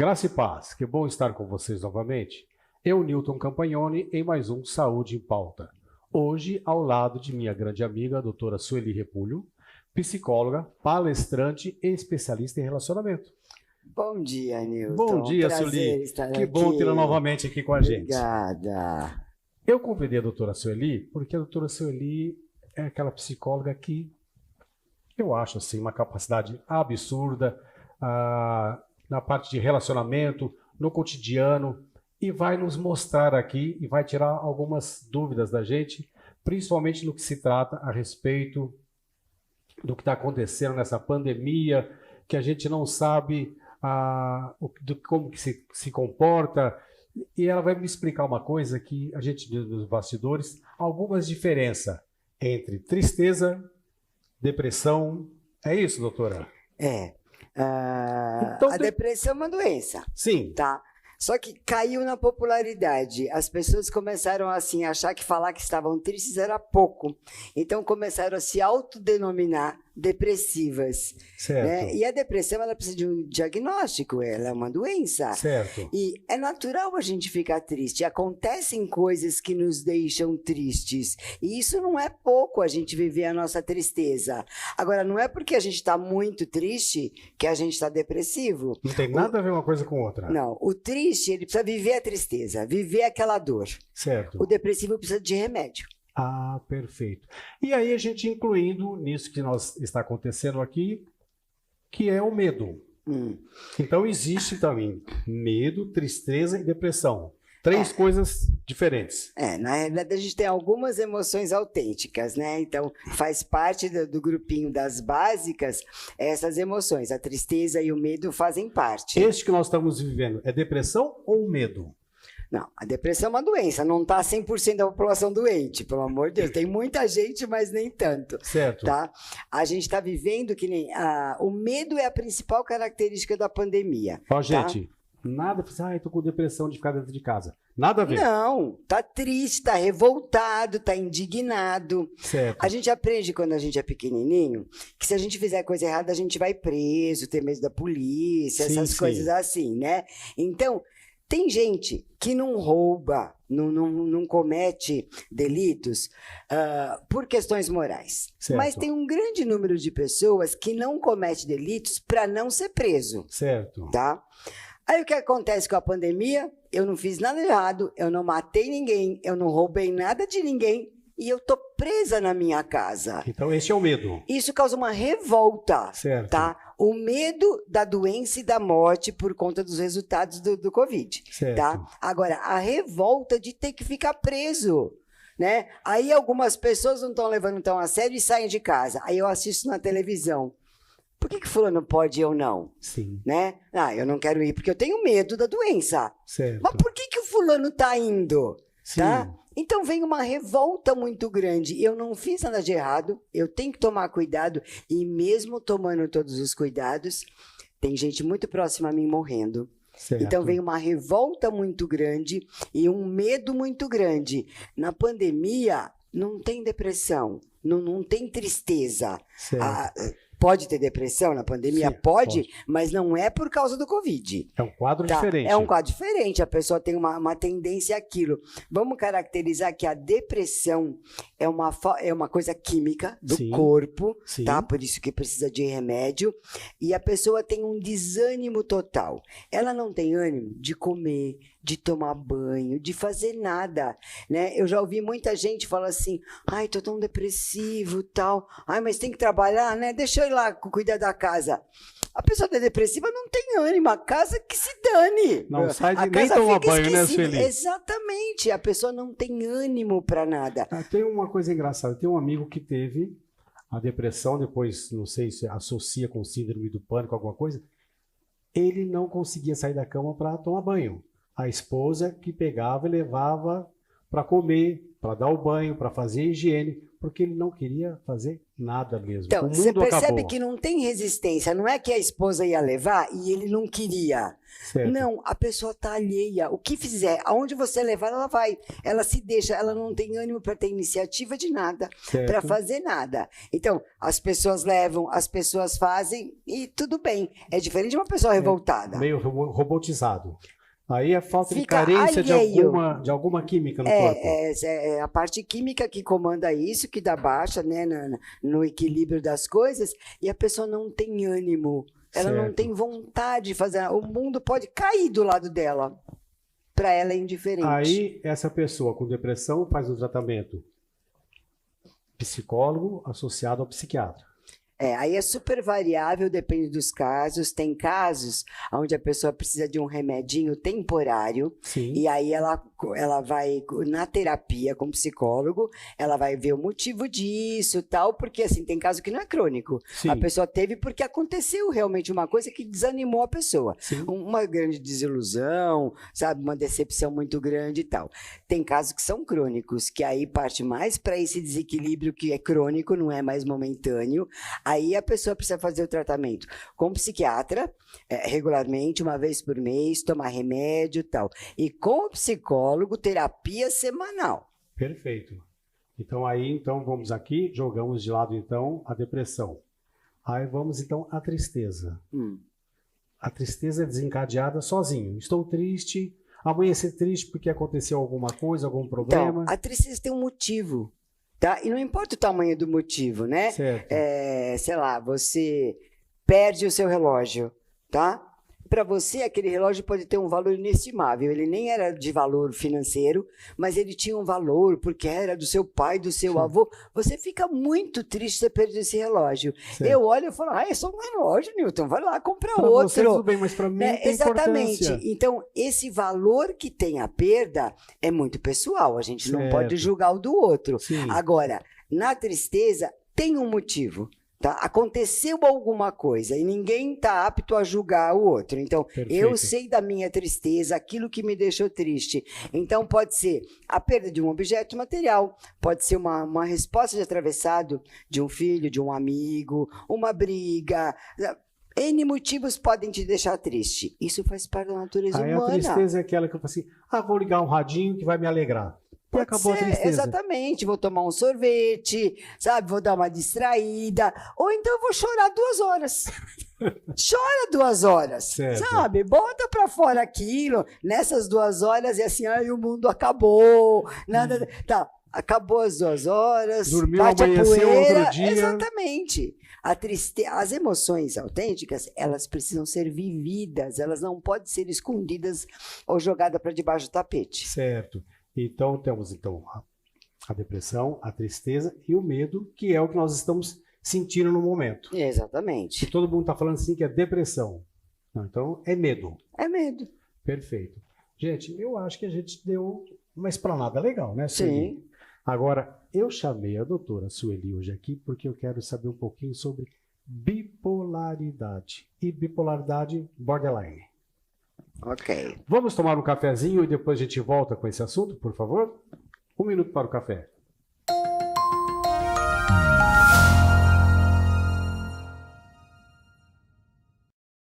Graça e paz, que bom estar com vocês novamente. Eu, Newton Campagnoni, em mais um Saúde em Pauta. Hoje, ao lado de minha grande amiga, a doutora Sueli Repulho, psicóloga, palestrante e especialista em relacionamento. Bom dia, Newton. Bom dia, Sueli. Que bom tê-la novamente aqui com a gente. Obrigada. Eu convidei a doutora Sueli porque a doutora Sueli é aquela psicóloga que eu acho assim, uma capacidade absurda na parte de relacionamento, no cotidiano, e vai nos mostrar aqui e vai tirar algumas dúvidas da gente, principalmente no que se trata a respeito do que está acontecendo nessa pandemia, que a gente não sabe como que se comporta. E ela vai me explicar uma coisa que a gente viu nos bastidores, algumas diferenças entre tristeza, depressão. É isso, doutora? A depressão é uma doença. Sim. Tá? Só que caiu na popularidade. As pessoas começaram assim, a achar que falar que estavam tristes era pouco. Então começaram a se autodenominar depressivas. Certo. Né? E a depressão, ela precisa de um diagnóstico, ela é uma doença. Certo. E é natural a gente ficar triste. Acontecem coisas que nos deixam tristes. E isso não é pouco, a gente viver a nossa tristeza. Agora, não é porque a gente está muito triste que a gente está depressivo. Não tem nada a ver uma coisa com outra. Não, o triste, ele precisa viver a tristeza, viver aquela dor. Certo. O depressivo precisa de remédio. Ah, perfeito. E aí a gente incluindo nisso que está acontecendo aqui, que é o medo. Então existe também medo, tristeza e depressão. Três coisas diferentes. Na realidade a gente tem algumas emoções autênticas, né? Então faz parte do grupinho das básicas essas emoções. A tristeza e o medo fazem parte. Este que nós estamos vivendo é depressão ou medo? Não, a depressão é uma doença, não está 100% da população doente, pelo amor de Deus. Tem muita gente, mas nem tanto. Certo. Tá? A gente está vivendo que nem... o medo é a principal característica da pandemia. Ó, gente, nada... estou com depressão de ficar dentro de casa. Nada a ver. Não, tá triste, tá revoltado, tá indignado. Certo. A gente aprende quando a gente é pequenininho que se a gente fizer coisa errada, a gente vai preso, ter medo da polícia, essas coisas assim, né? Então... Tem gente que não rouba, não comete delitos por questões morais. Certo. Mas tem um grande número de pessoas que não comete delitos para não ser preso. Certo. Tá? Aí o que acontece com a pandemia? Eu não fiz nada errado, eu não matei ninguém, eu não roubei nada de ninguém e eu tô presa na minha casa. Então esse é o medo. Isso causa uma revolta. Certo. Tá? O medo da doença e da morte por conta dos resultados do Covid. Certo. Tá? Agora, a revolta de ter que ficar preso. Né? Aí algumas pessoas não estão levando tão a sério e saem de casa. Aí eu assisto na televisão. Por que fulano pode e eu não? Sim. Né? Eu não quero ir porque eu tenho medo da doença. Certo. Mas por que o fulano está indo? Sim. Tá? Então vem uma revolta muito grande. Eu não fiz nada de errado, eu tenho que tomar cuidado. E mesmo tomando todos os cuidados, tem gente muito próxima a mim morrendo. Certo. Então vem uma revolta muito grande e um medo muito grande. Na pandemia, não tem depressão, não tem tristeza. Certo. Pode ter depressão na pandemia? Sim, pode, mas não é por causa do Covid. É um quadro diferente. É um quadro diferente, a pessoa tem uma tendência àquilo. Vamos caracterizar que a depressão é uma coisa química do corpo, tá? Por isso que precisa de remédio. E a pessoa tem um desânimo total. Ela não tem ânimo de comer, de tomar banho, de fazer nada, né? Eu já ouvi muita gente falar assim, ai, tô tão depressivo, tal. Ai, mas tem que trabalhar, né? Deixa eu ir lá cuidar da casa. A pessoa tá depressiva não tem ânimo, a casa que se dane. Não sai de nem tomar banho, né, Sueli? Exatamente, a pessoa não tem ânimo para nada. Tem uma coisa engraçada, tem um amigo que teve a depressão, depois, não sei se associa com síndrome do pânico, alguma coisa, ele não conseguia sair da cama para tomar banho. A esposa que pegava e levava para comer, para dar o banho, para fazer higiene, porque ele não queria fazer nada mesmo. Então, o mundo você percebe acabou. que não tem resistência. Não é que a esposa ia levar e ele não queria. Certo. Não, a pessoa está alheia. O que fizer, aonde você levar, ela vai. Ela se deixa, ela não tem ânimo para ter iniciativa de nada, para fazer nada. Então, as pessoas levam, as pessoas fazem e tudo bem. É diferente de uma pessoa revoltada. Meio robotizado. Aí é falta de Fica carência alheio. de alguma química no corpo. É a parte química que comanda isso, que dá baixa, né, no equilíbrio das coisas, e a pessoa não tem ânimo, ela não tem vontade de fazer. O mundo pode cair do lado dela. Para ela é indiferente. Aí, essa pessoa com depressão faz um tratamento psicólogo associado ao psiquiatra. Aí é super variável, depende dos casos. Tem casos onde a pessoa precisa de um remedinho temporário. Sim. E aí ela vai na terapia com o psicólogo, ela vai ver o motivo disso, tal, porque assim, tem caso que não é crônico. Sim. A pessoa teve porque aconteceu realmente uma coisa que desanimou a pessoa. Sim. Uma grande desilusão, sabe, uma decepção muito grande e tal. Tem casos que são crônicos, que aí parte mais para esse desequilíbrio que é crônico, não é mais momentâneo. Aí a pessoa precisa fazer o tratamento com o psiquiatra, regularmente, uma vez por mês, tomar remédio e tal. E com o psicólogo, terapia semanal. Perfeito. Então aí, vamos aqui, jogamos de lado então a depressão. Aí vamos então à tristeza. A tristeza é desencadeada sozinho. Estou triste, amanhecer triste porque aconteceu alguma coisa, algum problema. Então, a tristeza tem um motivo. Tá? E não importa o tamanho do motivo, né? Certo. Sei lá, você perde o seu relógio, tá? Para você, aquele relógio pode ter um valor inestimável. Ele nem era de valor financeiro, mas ele tinha um valor porque era do seu pai, do seu avô. Você fica muito triste de perder esse relógio. Certo. Eu olho e falo, é só um relógio, Newton, vai lá, compra outro. Você, tudo bem, mas para mim tem exatamente. Importância. Então, esse valor que tem a perda é muito pessoal. A gente não pode julgar o do outro. Sim. Agora, na tristeza, tem um motivo. Tá? Aconteceu alguma coisa e ninguém está apto a julgar o outro. Então, Perfeito. Eu sei da minha tristeza, aquilo que me deixou triste. Então, pode ser a perda de um objeto material, pode ser uma resposta de atravessado de um filho, de um amigo, uma briga. N motivos podem te deixar triste. Isso faz parte da natureza humana. A tristeza é aquela que eu falo assim, vou ligar um radinho que vai me alegrar. E acabou a tristeza. Exatamente, vou tomar um sorvete, sabe? Vou dar uma distraída. Ou então eu vou chorar 2 horas. Chora 2 horas, certo. Sabe? Bota pra fora aquilo. Nessas 2 horas é assim, o mundo acabou. Nada. Tá, acabou as 2 horas. Dormiu, amanheceu outro dia. Exatamente. As emoções autênticas, elas precisam ser vividas. Elas não podem ser escondidas ou jogadas para debaixo do tapete. Certo. Então, temos a depressão, a tristeza e o medo, que é o que nós estamos sentindo no momento. Exatamente. E todo mundo está falando assim que é depressão. Não, então, é medo. É medo. Perfeito. Gente, eu acho que a gente deu uma explanada legal, né, Sueli? Sim. Agora, eu chamei a doutora Sueli hoje aqui porque eu quero saber um pouquinho sobre bipolaridade. E bipolaridade borderline. Ok. Vamos tomar um cafezinho e depois a gente volta com esse assunto, por favor? 1 minuto para o café.